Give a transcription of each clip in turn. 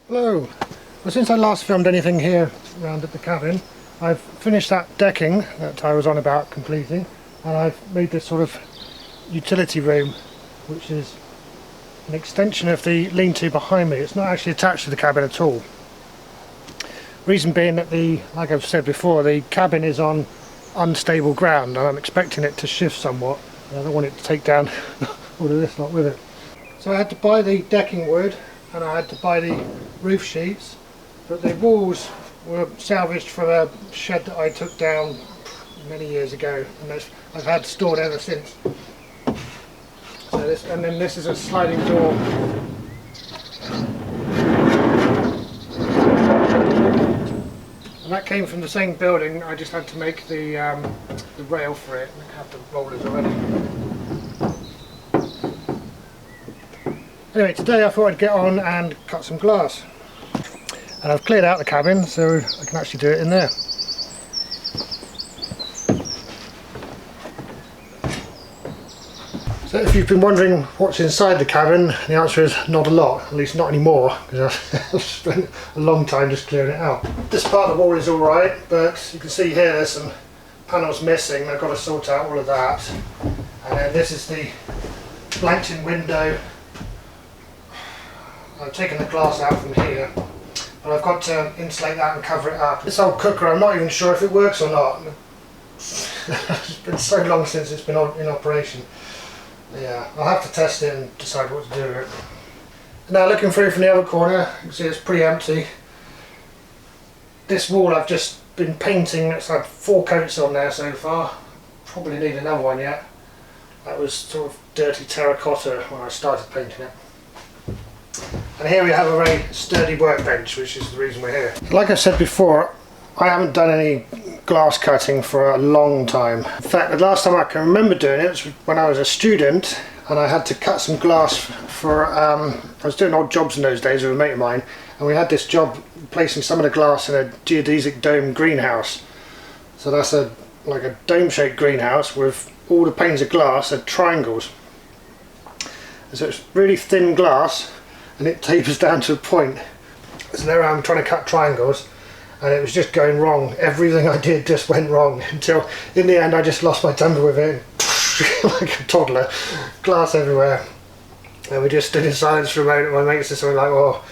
Hello. Well, since I last filmed anything here around at the cabin, I've finished that decking that I was on about completing, and I've made this sort of utility room, which is an extension of the lean-to behind me. It's not actually attached to the cabin at all. Reason being that like I've said before, the cabin is on unstable ground and I'm expecting it to shift somewhat. I don't want it to take down all of this lot with it. So I had to buy the decking wood and I had to buy the roof sheets, but the walls were salvaged from a shed that I took down many years ago, and I've had stored ever since. So and then this is a sliding door. And that came from the same building. I just had to make the rail for it and have the rollers already. Anyway, today I thought I'd get on and cut some glass. And I've cleared out the cabin so I can actually do it in there. So if you've been wondering what's inside the cabin, the answer is not a lot, at least not anymore, because I've spent a long time just clearing it out. This part of the wall is alright, but you can see here there's some panels missing. I've got to sort out all of that. And then this is the blanked in window. I've taken the glass out from here, but I've got to insulate that and cover it up. This old cooker, I'm not even sure if it works or not. It's been so long since it's been in operation. Yeah, I'll have to test it and decide what to do with it. Now looking through from the other corner, you can see it's pretty empty. This wall I've just been painting. It's had 4 coats on there so far. Probably need another one yet. That was sort of dirty terracotta when I started painting it. And here we have a very sturdy workbench, which is the reason we're here. Like I said before, I haven't done any glass cutting for a long time. In fact, the last time I can remember doing it was when I was a student and I had to cut some glass for, I was doing odd jobs in those days with a mate of mine, and we had this job placing some of the glass in a geodesic dome greenhouse. So that's like a dome-shaped greenhouse with all the panes of glass are triangles. And so it's really thin glass and it tapers down to a point. So there I am trying to cut triangles, and it was just going wrong. Everything I did just went wrong until in the end I just lost my temper with it. Like a toddler, glass everywhere. And we just stood in silence for a moment. My mate said something like, "Oh,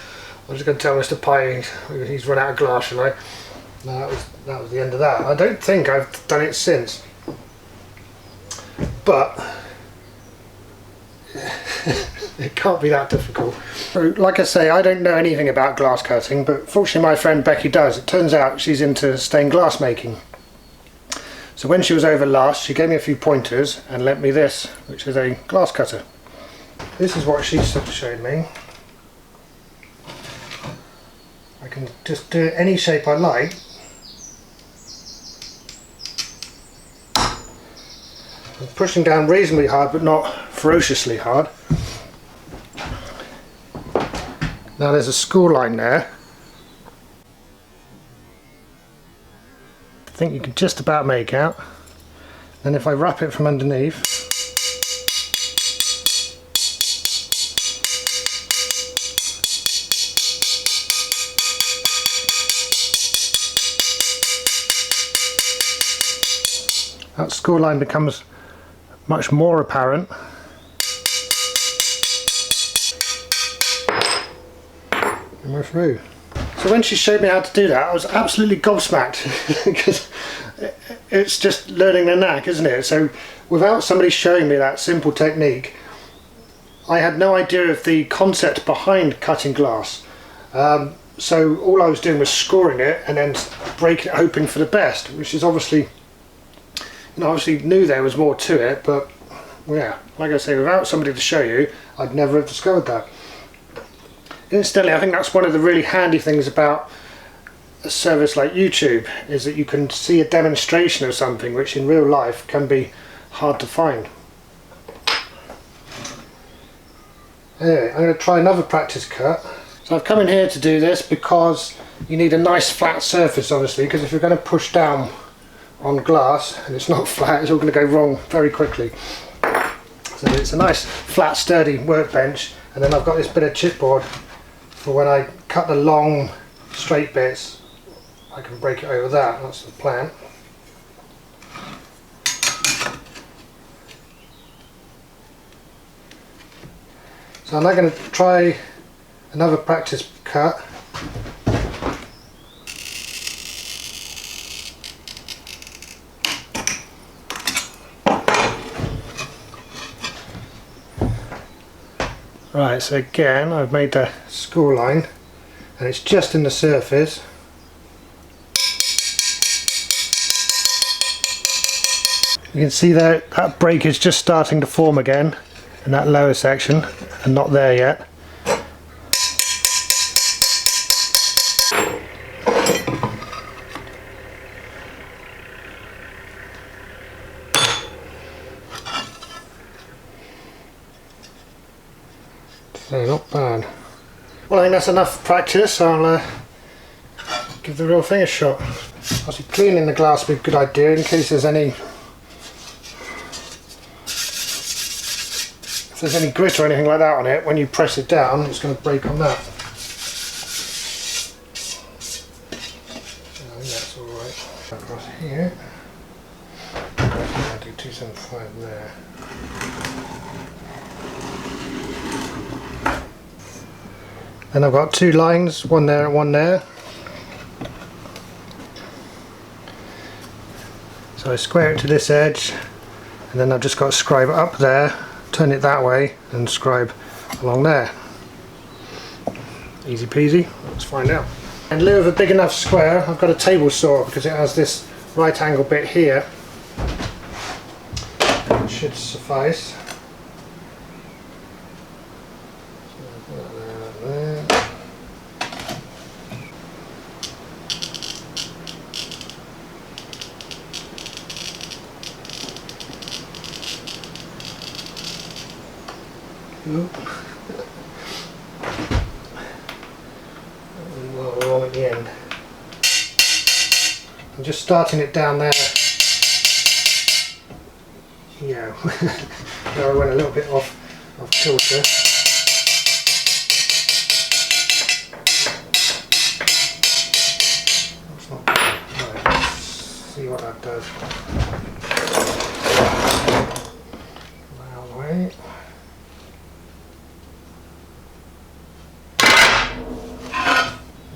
I'm just going to tell Mr. Pye he's run out of glass, shall I?" No, that was the end of that. I don't think I've done it since. But it can't be that difficult. So, like I say, I don't know anything about glass cutting, but fortunately my friend Becky does. It turns out she's into stained glass making. So when she was over last, she gave me a few pointers and lent me this, which is a glass cutter. This is what she showed me. I can just do it any shape I like. I'm pushing down reasonably hard, but not ferociously hard. Now there's a score line there. I think you can just about make out. Then if I wrap it from underneath, that score line becomes much more apparent. And we're through. So when she showed me how to do that, I was absolutely gobsmacked because it's just learning the knack, isn't it? So without somebody showing me that simple technique, I had no idea of the concept behind cutting glass. So all I was doing was scoring it and then breaking it, hoping for the best, which is obviously, obviously knew there was more to it, but yeah, like I say, without somebody to show you, I'd never have discovered that. Incidentally, I think that's one of the really handy things about a service like YouTube, is that you can see a demonstration of something which in real life can be hard to find. Anyway, I'm going to try another practice cut. So I've come in here to do this because you need a nice flat surface, obviously, because if you're going to push down on glass and it's not flat, it's all going to go wrong very quickly. So it's a nice flat sturdy workbench, and then I've got this bit of chipboard for when I cut the long straight bits, I can break it over that. That's the plan. So I'm now going to try another practice cut. Right, so again I've made the score line and it's just in the surface. You can see there that break is just starting to form again in that lower section and not there yet. So not bad. Well, I think that's enough practice. I'll give the real thing a shot. Obviously cleaning the glass would be a good idea in case there's any grit or anything like that on it. When you press it down, it's going to break on that. I think that's alright. Across here. I'll do 275 there. Then I've got two lines, one there and one there. So I square it to this edge, and then I've just got to scribe it up there, turn it that way, and scribe along there. Easy peasy. Let's find out. In lieu of a big enough square, I've got a table saw because it has this right angle bit here. It should suffice. Well, we're all at the end. I'm just starting it down there. Yeah, there I went a little bit off kilter. That's not bad. Right, let's see what that does. Out of the way.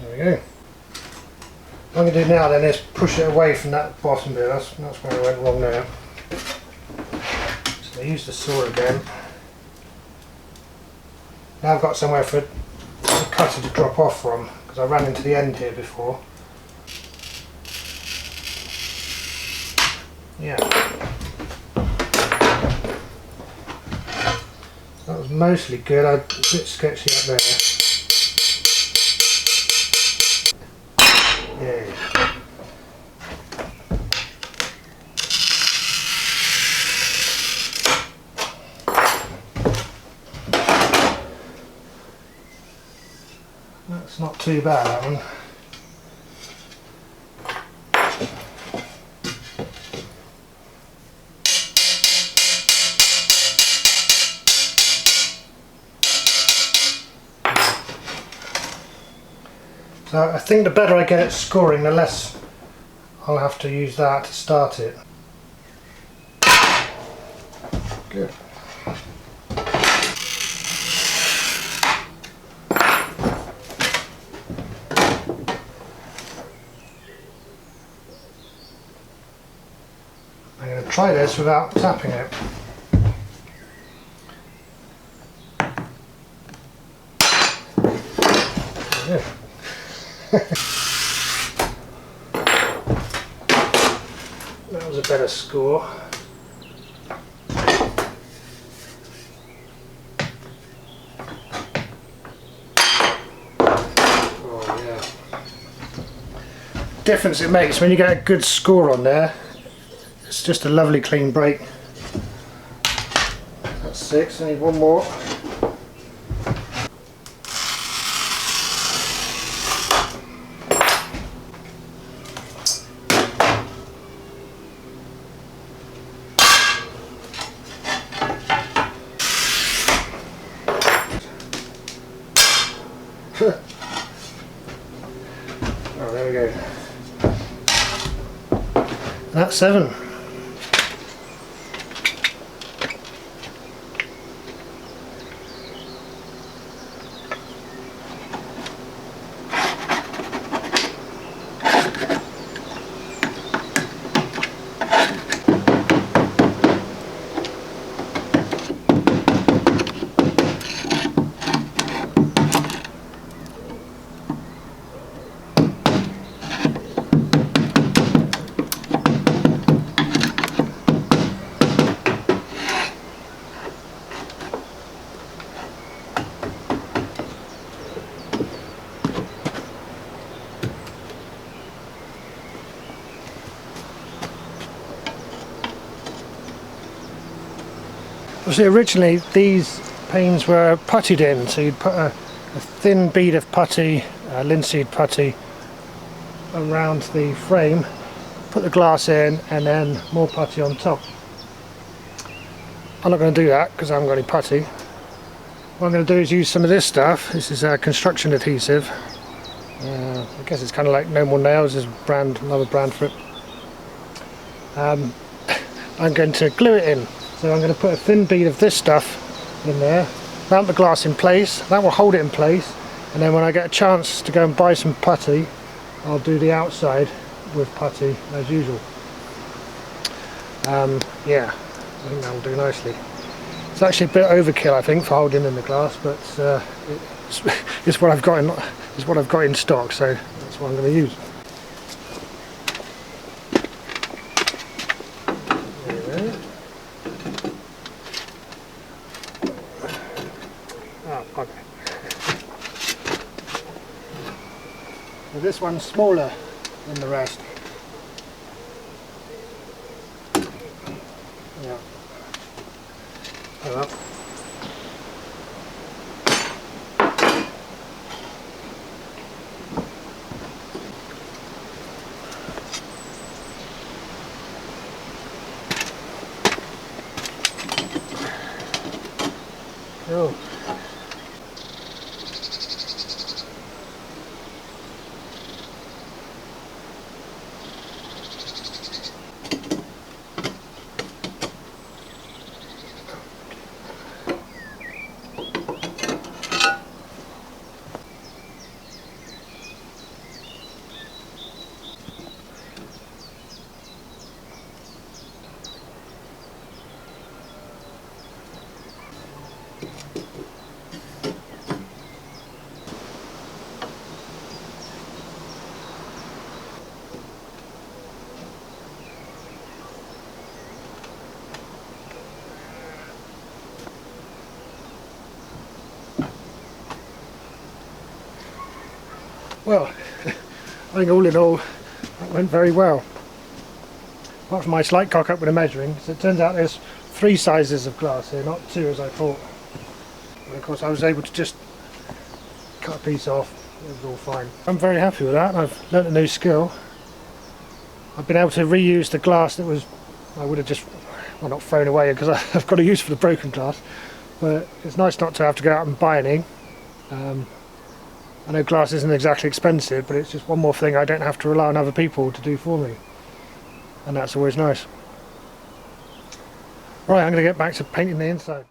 There we go. What I'm going to do now then is push it away from that bottom bit. That's where I went wrong there. So I use the saw again. Now I've got somewhere for the cutter to drop off from, because I ran into the end here before. Yeah. So that was mostly good. I'm a bit sketchy up there. Yeah. That's not too bad, that one. So I think the better I get at scoring, the less I'll have to use that to start it. Good. I'm going to try this without tapping it. Yeah. That was a better score. Oh yeah. Difference it makes when you get a good score on there. It's just a lovely clean break. That's 6, I need one more. we go. That's 7. Obviously originally these panes were puttied in, so you'd put a thin bead of putty, linseed putty, around the frame, put the glass in and then more putty on top. I'm not going to do that because I haven't got any putty. What I'm going to do is use some of this stuff. This is construction adhesive. I guess it's kind of like No More Nails, is another brand for it. I'm going to glue it in. So I'm going to put a thin bead of this stuff in there, mount the glass in place, that will hold it in place, and then when I get a chance to go and buy some putty, I'll do the outside with putty as usual. Yeah, I think that'll do nicely. It's actually a bit overkill, I think, for holding in the glass, but it's what I've got in stock, so that's what I'm going to use. So this one's smaller than the rest. Yeah. Oh well. Oh. Well, I think all in all that went very well. Apart from my slight cock up with the measuring, so it turns out there's 3 sizes of glass here, not 2 as I thought. And of course I was able to just cut a piece off, it was all fine. I'm very happy with that. I've learnt a new skill. I've been able to reuse the glass that was, I would have just, well, not thrown away because I've got a use for the broken glass, but it's nice not to have to go out and buy any. I know glass isn't exactly expensive, but it's just one more thing I don't have to rely on other people to do for me, and that's always nice. Right, I'm going to get back to painting the inside.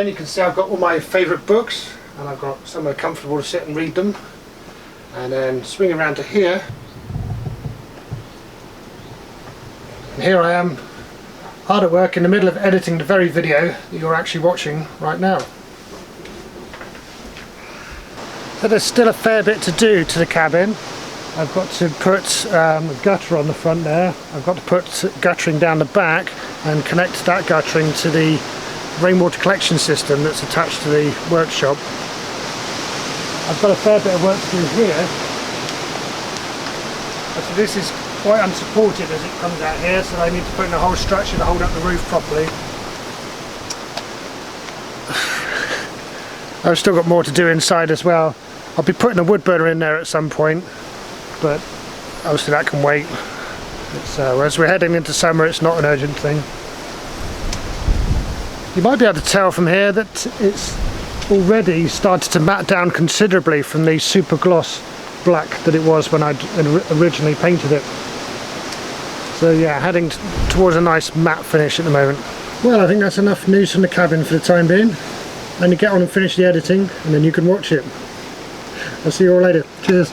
then you can see I've got all my favourite books, and I've got somewhere comfortable to sit and read them. And then swing around to here, and here I am, hard at work in the middle of editing the very video that you're actually watching right now. So there's still a fair bit to do to the cabin. I've got to put a gutter on the front there. I've got to put guttering down the back and connect that guttering to the rainwater collection system that's attached to the workshop. I've got a fair bit of work to do here. So this is quite unsupported as it comes out here, so I need to put in a whole structure to hold up the roof properly. I've still got more to do inside as well. I'll be putting a wood burner in there at some point, but obviously that can wait. As we're heading into summer, it's not an urgent thing. You might be able to tell from here that it's already started to matte down considerably from the super gloss black that it was when I originally painted it. So yeah, heading towards a nice matte finish at the moment. Well, I think that's enough news from the cabin for the time being. I'm going to get on and finish the editing, and then you can watch it. I'll see you all later. Cheers.